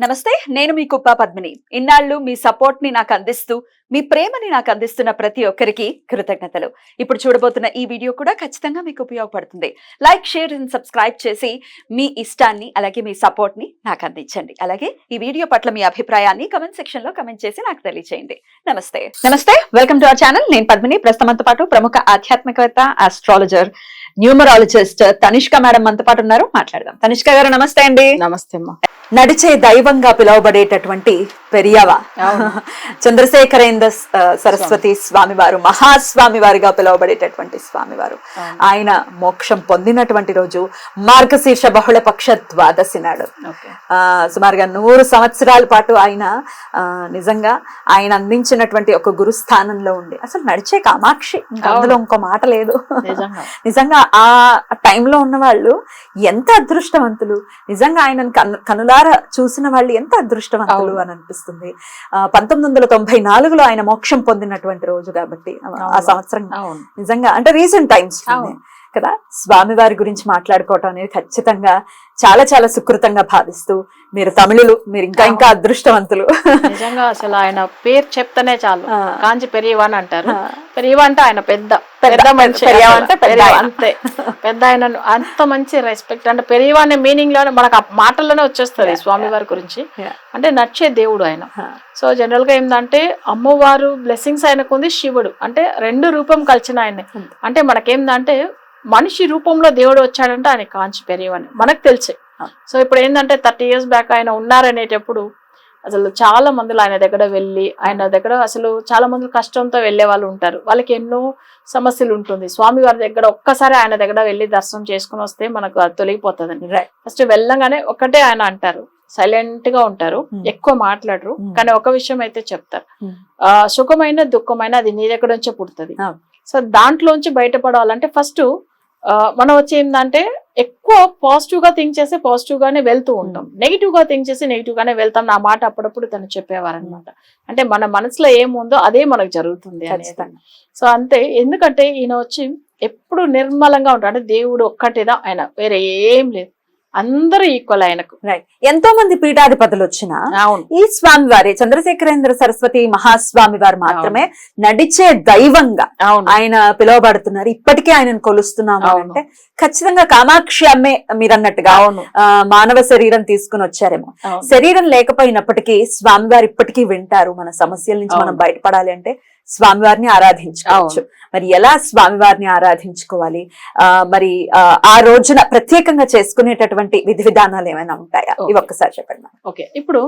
నమస్తే, నేను మీ కుప్ప పద్మిని. ఇన్నాళ్ళు మీ సపోర్ట్ ని నాకు అందిస్తూ, మీ ప్రేమని నాకు అందిస్తున్న ప్రతి ఒక్కరికి కృతజ్ఞతలు. ఇప్పుడు చూడబోతున్న ఈ వీడియో కూడా ఖచ్చితంగా మీకు ఉపయోగపడుతుంది. లైక్, షేర్ అండ్ సబ్స్క్రైబ్ చేసి మీ ఇష్టాన్ని అలాగే మీ సపోర్ట్ ని నాకు అందించండి. అలాగే ఈ వీడియో పట్ల మీ అభిప్రాయాన్ని కమెంట్ సెక్షన్ లో కమెంట్ చేసి నాకు తెలియజేయండి. నమస్తే, వెల్కమ్ టు అవర్ ఛానల్. నేను పద్మిని. ప్రస్తుతంతో పాటు ప్రముఖ ఆధ్యాత్మికవేత్త, ఆస్ట్రాలజర్, న్యూమరాలజిస్ట్ తనిష్క మేడం మనతో పాటు ఉన్నారు. మాట్లాడదాం. తనిష్క గారు నమస్తే అండి. నమస్తే అమ్మా. నడిచే దైవంగా పిలువబడేటటువంటి పెరియవ చంద్రశేఖరేంద్ర సరస్వతి స్వామివారు, మహాస్వామి వారిగా పిలువబడేటటువంటి స్వామివారు, ఆయన మోక్షం పొందినటువంటి రోజు మార్గశీర్ష బహుళ పక్ష ద్వాదశి నాడు. సుమారుగా 100 సంవత్సరాల పాటు ఆయన నిజంగా ఆయన అందించినటువంటి ఒక గురుస్థానంలో ఉండి అసలు నడిచే కామాక్షి, అందులో ఇంకో మాట లేదు. నిజంగా ఆ టైంలో ఉన్న వాళ్ళు ఎంత అదృష్టవంతులు. నిజంగా ఆయనను కనులారా చూసిన వాళ్ళు ఎంత అదృష్టవంతులు అని అనిపిస్తుంది. 1994లో ఆయన మోక్షం పొందినటువంటి రోజు కాబట్టి ఆ సంవత్సరం నిజంగా అంటే రీసెంట్ టైమ్స్ కదా. స్వామివారి గురించి మాట్లాడుకోవటం అనేది ఖచ్చితంగా చాలా చాలా సుకృతంగా భావిస్తూ, మీరు తమిళులు, మీరు ఇంకా ఇంకా అదృష్టవంతులు. నిజంగా అసలు ఆయన పేరు చెప్తానే చాలు. కాంచి పెరియవా అని అంటారు. పెరియవా అంటే ఆయన పెద్ద మనిషి అంతే. పెద్ద ఆయన అంత మంచి రెస్పెక్ట్. అంటే పెరియవా అనే మీనింగ్ లోనే మనకు ఆ మాటల్లోనే వచ్చేస్తుంది స్వామివారి గురించి. అంటే నచ్చే దేవుడు ఆయన. సో జనరల్ గా ఏంటంటే అమ్మవారు బ్లెస్సింగ్స్ ఆయనకు ఉంది, శివుడు అంటే 2 రూపం కలిసిన ఆయన. అంటే మనకేందంటే మనిషి రూపంలో దేవుడు వచ్చాడంటే ఆయన కాంచి పెరియవని మనకు తెలిసే. సో ఇప్పుడు ఏంటంటే 30 years బ్యాక్ ఆయన ఉన్నారనేటప్పుడు అసలు చాలా మందిలో ఆయన దగ్గర వెళ్ళి, ఆయన దగ్గర అసలు చాలా మంది కష్టంతో వెళ్లే వాళ్ళు ఉంటారు. వాళ్ళకి ఎన్నో సమస్యలు ఉంటుంది. స్వామి వారి దగ్గర ఒక్కసారి ఆయన దగ్గర వెళ్ళి దర్శనం చేసుకుని వస్తే మనకు అది తొలగిపోతుందండి. ఫస్ట్ వెళ్ళంగానే ఒకటే ఆయన అంటారు, సైలెంట్ గా ఉంటారు, ఎక్కువ మాట్లాడరు, కానీ ఒక విషయం అయితే చెప్తారు, సుఖమైన దుఃఖమైన అది నీ దగ్గర నుంచే పుడుతుంది. సో దాంట్లోంచి బయటపడాలంటే ఫస్ట్ మనం వచ్చి ఏంటంటే ఎక్కువ పాజిటివ్ గా థింక్ చేసి పాజిటివ్ గానే వెళ్తూ ఉంటాం, నెగిటివ్ గా థింక్ చేసి నెగిటివ్ గానే వెళ్తాం. నా మాట అప్పుడప్పుడు తను చెప్పేవారు అనమాట. అంటే మన మనసులో ఏముందో అదే మనకు జరుగుతుంది అనేది. సో అంతే. ఎందుకంటే ఈయన వచ్చి ఎప్పుడు నిర్మలంగా ఉంటాడు. అంటే దేవుడు ఒక్కటేదా ఆయన, వేరే ఏం లేదు, అందరూ ఈక్వల్ ఆయనకు. ఎంతో మంది పీఠాధిపతులు వచ్చినా ఈ స్వామి వారి చంద్రశేఖరేంద్ర సరస్వతి మహాస్వామి వారు మాత్రమే నడిచే దైవంగా ఆయన పిలువబడుతున్నారు. ఇప్పటికే ఆయనను కొలుస్తున్నాము అంటే ఖచ్చితంగా కామాక్షి అమ్మే మీరు అన్నట్టుగా మానవ శరీరం తీసుకుని వచ్చారేమో. శరీరం లేకపోయినప్పటికీ స్వామివారు ఇప్పటికీ వింటారు. మన సమస్యల నుంచి మనం బయటపడాలి అంటే స్వామివారిని ఆరాధించుకోవచ్చు. మరి ఎలా స్వామివారిని ఆరాధించుకోవాలి, మరి ఆ రోజున ప్రత్యేకంగా చేసుకునేటటువంటి విధి విధానాలు ఏమైనా ఉంటాయా? ఇవి ఒక్కసారి చెప్పండి. ఓకే, ఇప్పుడు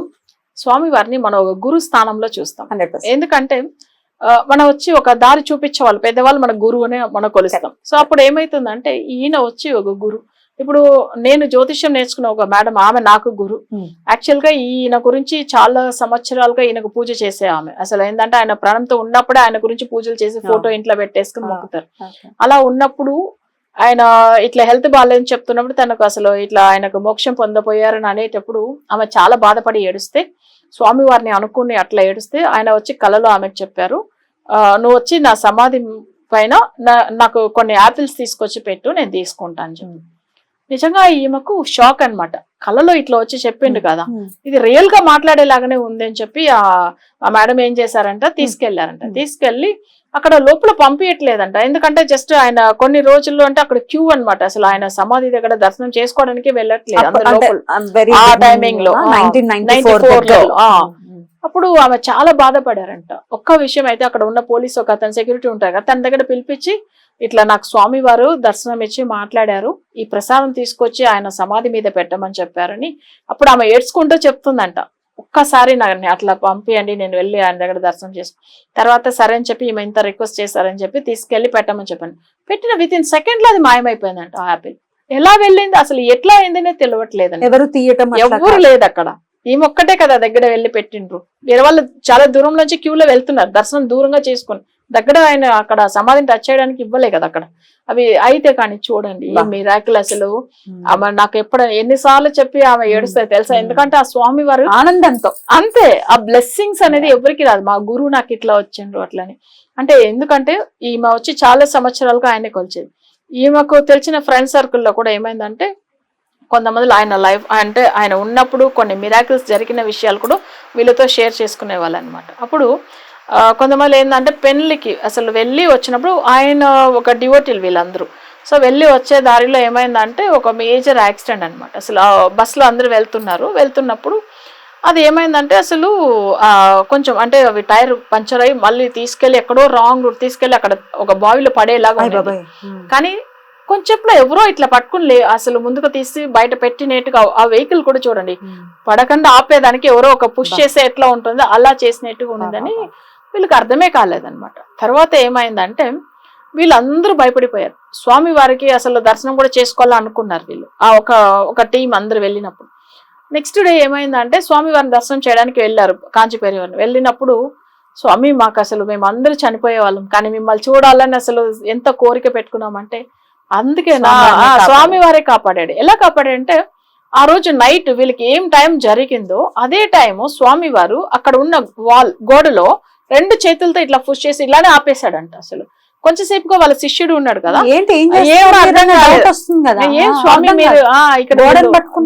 స్వామివారిని మనం ఒక గురు స్థానంలో చూస్తాం. ఎందుకంటే మనం వచ్చి ఒక దారి చూపించే వాళ్ళు పెద్దవాళ్ళు మన గురువునే మనం కొలుస్తాం. సో అప్పుడు ఏమైతుందంటే ఈయన వచ్చి ఒక గురు. ఇప్పుడు నేను జ్యోతిష్యం నేర్చుకున్న ఒక మేడం, ఆమె నాకు గురు. యాక్చువల్ గా ఈయన గురించి చాలా సంవత్సరాలుగా ఈయనకు పూజ చేసే ఆమె. అసలు ఏంటంటే ఆయన ప్రాణంతో ఉన్నప్పుడే ఆయన గురించి పూజలు చేసి ఫోటో ఇంట్లో పెట్టేసుకుని మొక్కుతారు. అలా ఉన్నప్పుడు ఆయన ఇట్లా హెల్త్ బాగాలేదని చెప్తున్నప్పుడు తనకు అసలు ఇట్లా ఆయనకు మోక్షం పొందపోయారని అనేటప్పుడు ఆమె చాలా బాధపడి ఏడుస్తే, స్వామివారిని అనుకుని అట్లా ఏడుస్తే ఆయన వచ్చి కలలో ఆమెకు చెప్పారు, నువ్వు వచ్చి నా సమాధి పైన నాకు కొన్ని యాపిల్స్ తీసుకొచ్చి పెట్టు, నేను తీసుకుంటాను చెప్పి. నిజంగా ఈమెకు షాక్ అనమాట. కళలో ఇట్లా వచ్చి చెప్పిండు కదా, ఇది రియల్ గా మాట్లాడేలాగానే ఉంది అని చెప్పి ఆ మేడం ఏం చేశారంట, తీసుకెళ్లారంట. తీసుకెళ్లి అక్కడ లోపల పంపించట్లేదంట. ఎందుకంటే జస్ట్ ఆయన కొన్ని రోజుల్లో అంటే అక్కడ క్యూ అనమాట. అసలు ఆయన సమాధి దగ్గర దర్శనం చేసుకోవడానికి వెళ్ళట్లేదు ఆ టైమింగ్ లో, 1994 లో. అప్పుడు ఆమె చాలా బాధపడారంట. ఒక్క విషయం అయితే అక్కడ ఉన్న పోలీస్ ఒక అతను సెక్యూరిటీ ఉంటారు కదా, తన దగ్గర పిలిపించి ఇట్లా నాకు స్వామి వారు దర్శనం ఇచ్చి మాట్లాడారు, ఈ ప్రసాదం తీసుకొచ్చి ఆయన సమాధి మీద పెట్టమని చెప్పారని అప్పుడు ఆమె ఏడ్చుకుంటూ చెప్తుందంట. ఒక్కసారి నాకు అట్లా పంపియండి, నేను వెళ్ళి ఆయన దగ్గర దర్శనం చేసుకు. తర్వాత సరే అని చెప్పి ఈమె ఇంత రిక్వెస్ట్ చేశారని చెప్పి తీసుకెళ్లి పెట్టమని చెప్పాను. పెట్టిన వితిన్ సెకండ్ లో అది మాయమైపోయిందంట ఆ యాపిల్. ఎలా వెళ్ళింది అసలు ఎట్లా అయిందనే తెలియట్లేదండి. ఎవరు తీయటం ఎవరు లేదు అక్కడ. ఈమె ఒక్కటే కదా దగ్గర వెళ్ళి పెట్టిండ్రు. వేరే వాళ్ళు చాలా దూరం నుంచి క్యూలో వెళ్తున్నారు, దర్శనం దూరంగా చేసుకుని. దగ్గర ఆయన అక్కడ సమాధిని టచ్ చేయడానికి ఇవ్వలే కదా అక్కడ. అవి అయితే కానీ చూడండి ఈ మిరాకిల్ అసలు ఆమె నాకు ఎన్నిసార్లు చెప్పి ఆమె ఏడుస్తాయి తెలుసా. ఎందుకంటే ఆ స్వామి వారు ఆనందంతో అంతే, ఆ బ్లెస్సింగ్స్ అనేది ఎవరికి రాదు. మా గురువు నాకు ఇట్లా వచ్చిండ్రు అట్లని. అంటే ఎందుకంటే ఈమె వచ్చి చాలా సంవత్సరాలుగా ఆయనే కొలిచేది. ఈమెకు తెలిసిన ఫ్రెండ్ సర్కిల్లో కూడా ఏమైందంటే కొంతమంది ఆయన లైఫ్ అంటే ఆయన ఉన్నప్పుడు కొన్ని మిరాకిల్స్ జరిగిన విషయాలు కూడా వీళ్ళతో షేర్ చేసుకునే వాళ్ళు అనమాట. అప్పుడు కొంతమంది ఏంటంటే పెళ్లికి అసలు వెళ్ళి వచ్చినప్పుడు ఆయన ఒక డివోటీలు వీళ్ళందరూ. సో వెళ్ళి వచ్చే దారిలో ఏమైందంటే ఒక మేజర్ యాక్సిడెంట్ అనమాట. అసలు బస్సులో అందరూ వెళ్తున్నప్పుడు అది ఏమైందంటే అసలు కొంచెం అంటే అవి టైర్ పంచర్ అయ్యి మళ్ళీ తీసుకెళ్లి ఎక్కడో రాంగ్ రూట్ తీసుకెళ్లి అక్కడ ఒక బావిలో పడేలాగా. కానీ కొంచెంలో ఎవరో ఇట్లా పట్టుకుని అసలు ముందుకు తీసి బయట పెట్టినట్టుగా ఆ వెహికల్ కూడా చూడండి పడకుండా ఆపేదానికి ఎవరో ఒక పుష్ చేసే ఎట్లా ఉంటుందో అలా చేసినట్టుగా ఉన్నదని వీళ్ళకి అర్థమే కాలేదన్నమాట. తర్వాత ఏమైందంటే వీళ్ళందరూ భయపడిపోయారు. స్వామి వారికి అసలు దర్శనం కూడా చేసుకోవాలనుకున్నారు వీళ్ళు, ఆ ఒక టీం అందరు వెళ్ళినప్పుడు. నెక్స్ట్ డే ఏమైందంటే స్వామి వారిని దర్శనం చేయడానికి వెళ్ళారు కాంచీపేరివారిని. వెళ్ళినప్పుడు స్వామి మాకు అసలు మేము అందరూ చనిపోయే వాళ్ళం కానీ మిమ్మల్ని చూడాలని అసలు ఎంత కోరిక పెట్టుకున్నామంటే అందుకే స్వామి వారే కాపాడాడు. ఎలా కాపాడంటే ఆ రోజు నైట్ వీళ్ళకి ఏం టైం జరిగిందో అదే టైము స్వామి వారు అక్కడ ఉన్న గోడలో 2 చేతులతో ఇట్లా పుష్ చేసి ఇలానే ఆపేశాడంట. అసలు కొంచెంసేపుగా వాళ్ళ శిష్యుడు ఉన్నాడు కదా, ఏం స్వామి మీరు ఇక్కడ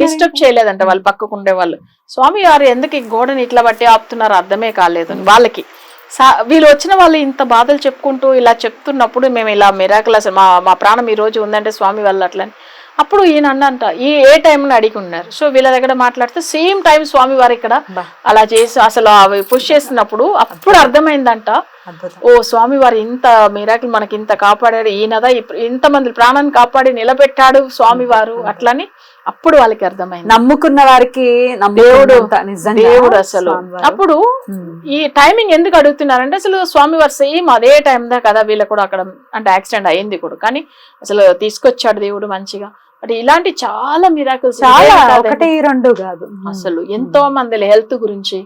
డిస్టర్బ్ చేయలేదంట వాళ్ళు పక్కకు ఉండే వాళ్ళు. స్వామి వారు ఎందుకు ఈ గోడని ఇట్లా బట్టి ఆపుతున్నారు అర్థమే కాలేదు వాళ్ళకి. వీళ్ళు వచ్చిన వాళ్ళు ఇంత బాధలు చెప్పుకుంటూ ఇలా చెప్తున్నప్పుడు మేము ఇలా మిరాకిల్ అసలు మా ప్రాణం ఈ రోజు ఉందంటే స్వామి వాళ్ళు అట్లని. అప్పుడు ఈయన అన్నంట ఏ టైం అని అడిగి ఉన్నారు. సో వీళ్ళ దగ్గర మాట్లాడితే సేమ్ టైం స్వామి వారు ఇక్కడ అలా చేసి అసలు అవి పుష్ చేసినప్పుడు అప్పుడు అర్థమైందంట, ఓ స్వామి వారు ఇంత మిరాకిల్ మనకి ఇంత కాపాడాడు, ఈయనదా ఇంతమంది ప్రాణాన్ని కాపాడి నిలబెట్టాడు స్వామి వారు అట్లని అప్పుడు వాళ్ళకి అర్థమైంది. నమ్ముకున్న వారికి దేవుడు అసలు. అప్పుడు ఈ టైమింగ్ ఎందుకు అడుగుతున్నారంటే అసలు స్వామి వారు సేమ్ అదే టైం దా కదా వీళ్ళకి కూడా అక్కడ అంటే యాక్సిడెంట్ అయింది కూడా, కానీ అసలు తీసుకొచ్చాడు దేవుడు మంచిగా. అంటే ఇలాంటి చాలా మిరాకిల్స్, చాలా 1-2 కాదు అసలు ఎంతో మంది హెల్త్ గురించి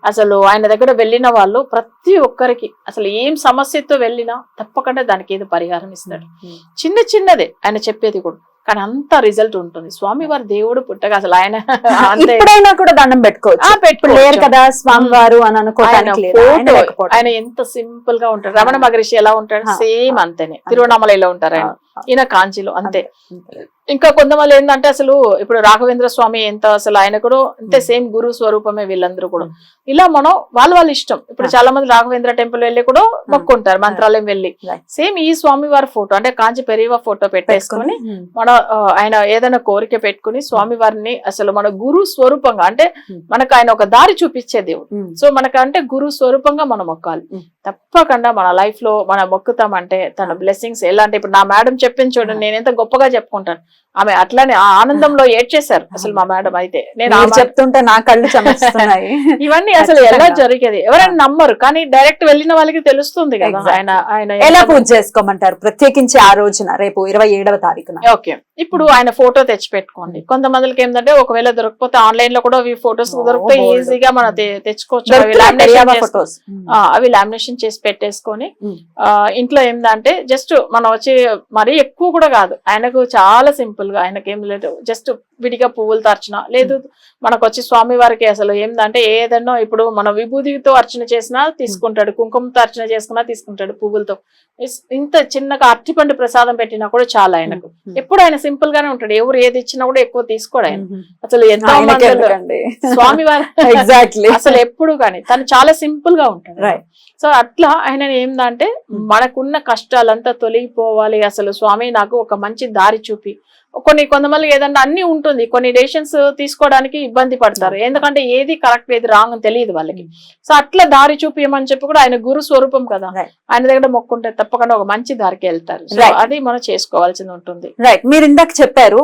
అసలు ఆయన దగ్గర వెళ్ళిన వాళ్ళు ప్రతి ఒక్కరికి అసలు ఏం సమస్యతో వెళ్ళినా తప్పకుండా దానికి ఏదో పరిహారం ఇస్తాడు. చిన్నదే ఆయన చెప్పేది కూడా, కానీ అంత రిజల్ట్ ఉంటుంది. స్వామి వారి దేవుడు పుట్టగా అసలు ఆయన ఎప్పుడైనా కూడా దండం పెట్టుకోవచ్చు కదా స్వామి వారు అని అనుకోవడానికి. ఆయన ఎంత సింపుల్ గా ఉంటాడు. రమణ మహర్షి ఎలా ఉంటాడు సేమ్ అంతేనే. తిరువణామలలో ఉంటారు ఆయన, ఈయన కాంచీలో అంతే. ఇంకా కొంతమంది ఏంటంటే అసలు ఇప్పుడు రాఘవేంద్ర స్వామి ఎంత అసలు ఆయన కూడా అంతే సేమ్ గురు స్వరూపమే వీళ్ళందరూ కూడా. ఇలా మనం వాళ్ళ ఇష్టం. ఇప్పుడు చాలా మంది రాఘవేంద్ర టెంపుల్ వెళ్ళి కూడా మొక్కుంటారు, మంత్రాలయం వెళ్ళి. సేమ్ ఈ స్వామి వారి ఫోటో అంటే కాంచి పెరివ ఫోటో పెట్టేసుకొని మన ఆయన ఏదైనా కోరిక పెట్టుకుని స్వామి వారిని అసలు మన గురు స్వరూపంగా అంటే మనకు ఆయన ఒక దారి చూపించే దేవుడు. సో మనకు అంటే గురు స్వరూపంగా మనం మొక్కాలి. తప్పకుండా మన లైఫ్ లో మనం మొక్కుతామంటే తన బ్లెస్సింగ్స్ ఎలా అంటే ఇప్పుడు నా మేడం చెప్పింది చూడండి, నేను ఎంత గొప్పగా చెప్పుకుంటాను. ఆమె అట్లానే ఆ ఆనందంలో ఏడ్చేశారు అసలు మా మేడం. అయితే నేను చెప్తుంటే నా కళ్ళు చెమరుస్తున్నాయి. ఇవన్నీ అసలు ఎలా జరిగేది ఎవరైనా నమ్మరు, కానీ డైరెక్ట్ వెళ్ళిన వాళ్ళకి తెలుస్తుంది కదా. ఆయన ఎలా పూజ చేసుకోమంటారు ప్రత్యేకించి ఆ రోజున రేపు 27వ తారీఖున? ఓకే, ఇప్పుడు ఆయన ఫోటో తెచ్చి పెట్టుకోండి. కొంతమందికి ఏంటంటే ఒకవేళ దొరకపోతే ఆన్లైన్ లో కూడా ఫొటోస్ దొరికితే ఈజీగా మనం తెచ్చుకోవచ్చు. అవి లామినేషన్ చేసి పెట్టేసుకొని ఇంట్లో ఏంటంటే జస్ట్ మనం వచ్చి మరీ ఎక్కువ కూడా కాదు, ఆయనకు చాలా సింపుల్ గా ఆయనకి ఏం లేదు, జస్ట్ విడిగా పువ్వులతో అర్చన లేదు. మనకు వచ్చి స్వామి వారికి అసలు ఏంటంటే ఏదన్నా ఇప్పుడు మన విభూతితో అర్చన చేసినా తీసుకుంటాడు, కుంకుమతో అర్చన చేసుకున్నా తీసుకుంటాడు, పువ్వులతో. ఇంత చిన్నగా అరటిపండు ప్రసాదం పెట్టినా కూడా చాలా ఆయనకు. ఎప్పుడు ఆయన సింపుల్ గానే ఉంటాడు, ఎవరు ఏది ఇచ్చినా కూడా ఎక్కువ తీసుకోడు ఆయన. అసలు ఎంతో మంది స్వామి వారు ఎగ్జాక్ట్లీ అసలు ఎప్పుడు కానీ తను చాలా సింపుల్ గా ఉంటాడు. సో అట్లా ఆయన ఏందంటే మనకున్న కష్టాలంతా తొలగిపోవాలి, అసలు స్వామి నాకు ఒక మంచి దారి చూపి. కొంతమంది ఏదన్నా అన్ని ఉంటుంది, కొన్ని డెసిషన్స్ తీసుకోవడానికి ఇబ్బంది పడతారు, ఎందుకంటే ఏది కరెక్ట్ ఏది రాంగ్ అని తెలియదు వాళ్ళకి. సో అట్లా దారి చూపించమని చెప్పి కూడా ఆయన గురు స్వరూపం కదా, ఆయన దగ్గర మొక్కుంటే తప్పకుండా ఒక మంచి దారికి వెళ్తారు. సో అది మనం చేసుకోవాల్సింది ఉంటుంది. రైట్, మీరు ఇందాక చెప్పారు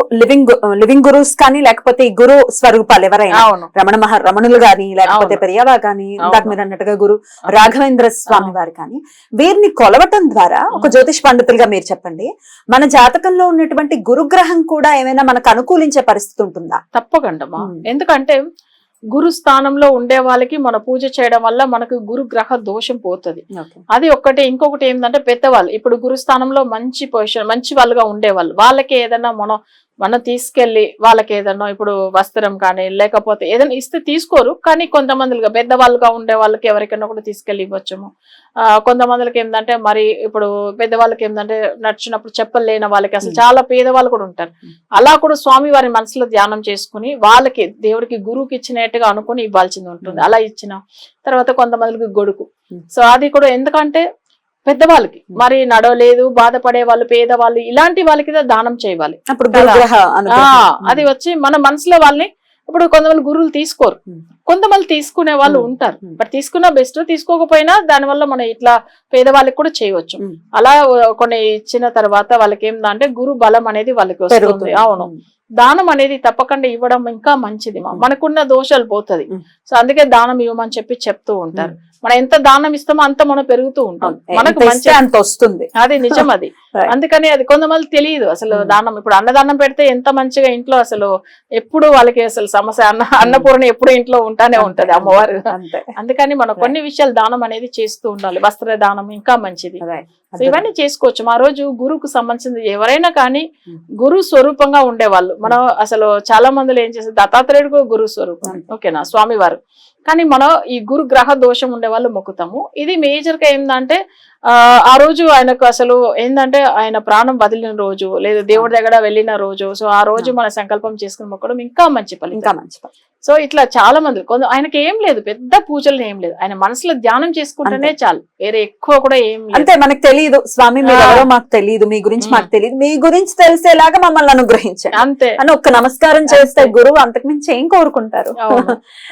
లివింగ్ గురుస్ కానీ లేకపోతే ఈ గురు స్వరూపాలు ఎవరైనా రమణులు గాని లేకపోతే పెరియవా గాని ఇందాక మీరు అన్నట్టుగా గురు రాఘవేంద్ర స్వామి వారు కానీ వీరిని కొలవటం ద్వారా ఒక జ్యోతిష్ పండితులుగా మీరు చెప్పండి, మన జాతకంలో ఉన్నటువంటి గురుగ్రహం కూడా ఏమైనా మనకు అనుకూలించే పరిస్థితి ఉంటుందా? తప్పకుండా, ఎందుకంటే గురు స్థానంలో ఉండే వాళ్ళకి మన పూజ చేయడం వల్ల మనకు గురు గ్రహ దోషం పోతుంది. అది ఒక్కటి. ఇంకొకటి ఏంటంటే పెద్దవాళ్ళు ఇప్పుడు గురు స్థానంలో మంచి పొజిషన్ మంచి వాళ్ళుగా ఉండేవాళ్ళు, వాళ్ళకి ఏదైనా మనం మనం తీసుకెళ్లి వాళ్ళకి ఏదన్నా ఇప్పుడు వస్త్రం కానీ లేకపోతే ఏదైనా ఇస్తే తీసుకోరు, కానీ కొంతమందిగా పెద్దవాళ్ళుగా ఉండే వాళ్ళకి ఎవరికైనా కూడా తీసుకెళ్లి ఇవ్వచ్చుము. కొంతమందికి ఏంటంటే మరి ఇప్పుడు పెద్దవాళ్ళకి ఏంటంటే నడిచినప్పుడు చెప్పలు లేని వాళ్ళకి, అసలు చాలా పేదవాళ్ళు కూడా ఉంటారు, అలా కూడా స్వామి వారి మనసులో ధ్యానం చేసుకుని వాళ్ళకి దేవుడికి గురువుకి ఇచ్చినట్టుగా అనుకుని ఇవ్వాల్సింది ఉంటుంది. అలా ఇచ్చిన తర్వాత కొంతమందికి గొడుగు. సో అది కూడా ఎందుకంటే పెద్దవాళ్ళకి మరి నడవలేదు, బాధపడే వాళ్ళు, పేదవాళ్ళు, ఇలాంటి వాళ్ళకి దానం చేయాలి. అప్పుడు అది వచ్చి మన మనసులో వాళ్ళని, ఇప్పుడు కొంతమంది గురువులు తీసుకోరు, కొంతమంది తీసుకునే వాళ్ళు ఉంటారు, బట్ తీసుకున్నా బెస్ట్, తీసుకోకపోయినా దానివల్ల మనం ఇట్లా పేదవాళ్ళకి కూడా చేయవచ్చు. అలా కొన్ని ఇచ్చిన తర్వాత వాళ్ళకి ఏంటంటే గురు బలం అనేది వాళ్ళకి వస్తుంది. అవును, దానం అనేది తప్పకుండా ఇవ్వడం ఇంకా మంచిది, మనకున్న దోషాలు పోతుంది. సో అందుకే దానం ఇవ్వమని చెప్తూ ఉంటారు. మనం ఎంత దానం ఇస్తామో అంత మనం పెరుగుతూ ఉంటాం, మనకు మంచి అంత వస్తుంది. అది నిజం. అది అందుకని అది కొంతమంది తెలియదు అసలు దానం. ఇప్పుడు అన్నదానం పెడితే ఎంత మంచిగా ఇంట్లో అసలు ఎప్పుడు వాళ్ళకి అసలు సమస్య, అన్నపూర్ణ ఎప్పుడు ఇంట్లో ఉంటానే ఉంటది అమ్మవారు. అందుకని మనం కొన్ని విషయాలు దానం అనేది చేస్తూ ఉండాలి. వస్త్ర దానం ఇంకా మంచిది. ఇవన్నీ చేసుకోవచ్చు. ఆ రోజు గురువుకు సంబంధించింది ఎవరైనా కానీ గురు స్వరూపంగా ఉండేవాళ్ళు. మనం అసలు చాలా మందిలో ఏం చేస్తారు, దత్తాత్రేయుడు గురు స్వరూపం, ఓకేనా, స్వామివారు. కానీ మనం ఈ గురు గ్రహ దోషం ఉండే వాళ్ళు మొక్కుతాము. ఇది మేజర్ గా ఏంటంటే ఆ రోజు ఆయనకు అసలు ఏంటంటే ఆయన ప్రాణం వదిలిన రోజు, లేదా దేవుడి దగ్గర వెళ్ళిన రోజు. సో ఆ రోజు మన సంకల్పం చేసుకుని మొక్కడం ఇంకా మంచి పని, ఇంకా మంచి పని. సో ఇట్లా చాలా మంది ఆయనకి ఏం లేదు, పెద్ద పూజలు ఏం లేదు, ఆయన మనసులో ధ్యానం చేసుకుంటేనే చాలు, వేరే ఎక్కువ కూడా ఏం లేదు. అంటే మనకు తెలియదు స్వామి మీరు ఎవరో మాకు తెలియదు, మీ గురించి మాకు తెలియదు, మీ గురించి తెలిసేలాగా మమ్మల్ని అనుగ్రహించండి అంతే అని ఒక్క నమస్కారం చేస్తే గురువు అంతకుమించి ఏం కోరుకుంటారు.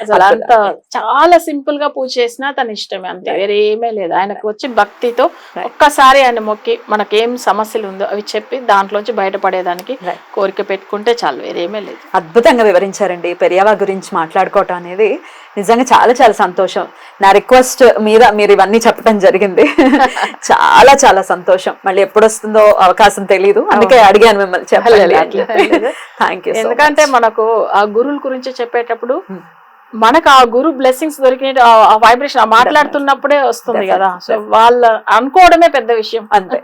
అసలు అంత చాలా సింపుల్ గా పూజ చేసినా తన ఇష్టమే, అంతే, వేరే ఏమీ లేదు. ఆయనకు వచ్చి భక్తితో ఒక్కసారి ఆయన మొక్కి మనకేం సమస్యలు ఉందో అవి చెప్పి దాంట్లోంచి బయటపడేదానికి కోరిక పెట్టుకుంటే చాలు, వేరేమీ లేదు. అద్భుతంగా వివరించారండి. పెరియవా గురించి మాట్లాడుకోవటం అనేది నిజంగా చాలా చాలా సంతోషం. నా రిక్వెస్ట్ మీద మీరు ఇవన్నీ చెప్పడం జరిగింది. చాలా చాలా సంతోషం. మళ్ళీ ఎప్పుడు వస్తుందో అవకాశం తెలియదు, అందుకే అడిగాను మిమ్మల్ని చెప్పలేదు. Thank you. ఎందుకంటే మనకు ఆ గురువుల గురించి చెప్పేటప్పుడు మనకు ఆ గురు బ్లెస్సింగ్స్ దొరికిన ఆ వైబ్రేషన్ మాట్లాడుతున్నప్పుడే వస్తుంది కదా. సో వాళ్ళు అనుకోవడమే పెద్ద విషయం. అంతే.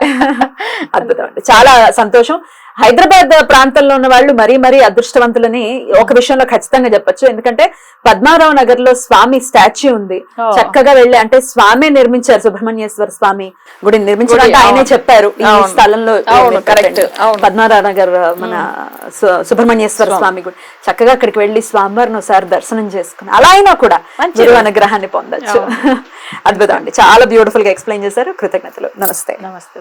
అద్భుతం అండి, చాలా సంతోషం. హైదరాబాద్ ప్రాంతంలో ఉన్న వాళ్ళు మరీ మరీ అదృష్టవంతులని ఒక విషయంలో ఖచ్చితంగా చెప్పొచ్చు. ఎందుకంటే పద్మారావు నగర్ లో స్వామి స్టాచ్యూ ఉంది. చక్కగా వెళ్ళి, అంటే స్వామి నిర్మించారు, సుబ్రహ్మణ్యేశ్వర స్వామి గుడి నిర్మించారు, ఆయనే చెప్పారు ఈ స్థలంలో. పద్మారావు నగర్ మన సుబ్రహ్మణ్యేశ్వర స్వామి గుడి. చక్కగా అక్కడికి వెళ్లి స్వామివారిని ఒకసారి దర్శనం చేసుకుని అలా అయినా కూడా గురువు అనుగ్రహాన్ని పొందొచ్చు. అద్భుతం అండి, చాలా బ్యూటిఫుల్ గా ఎక్స్ప్లెయిన్ చేశారు. కృతజ్ఞతలు. నమస్తే. నమస్తే.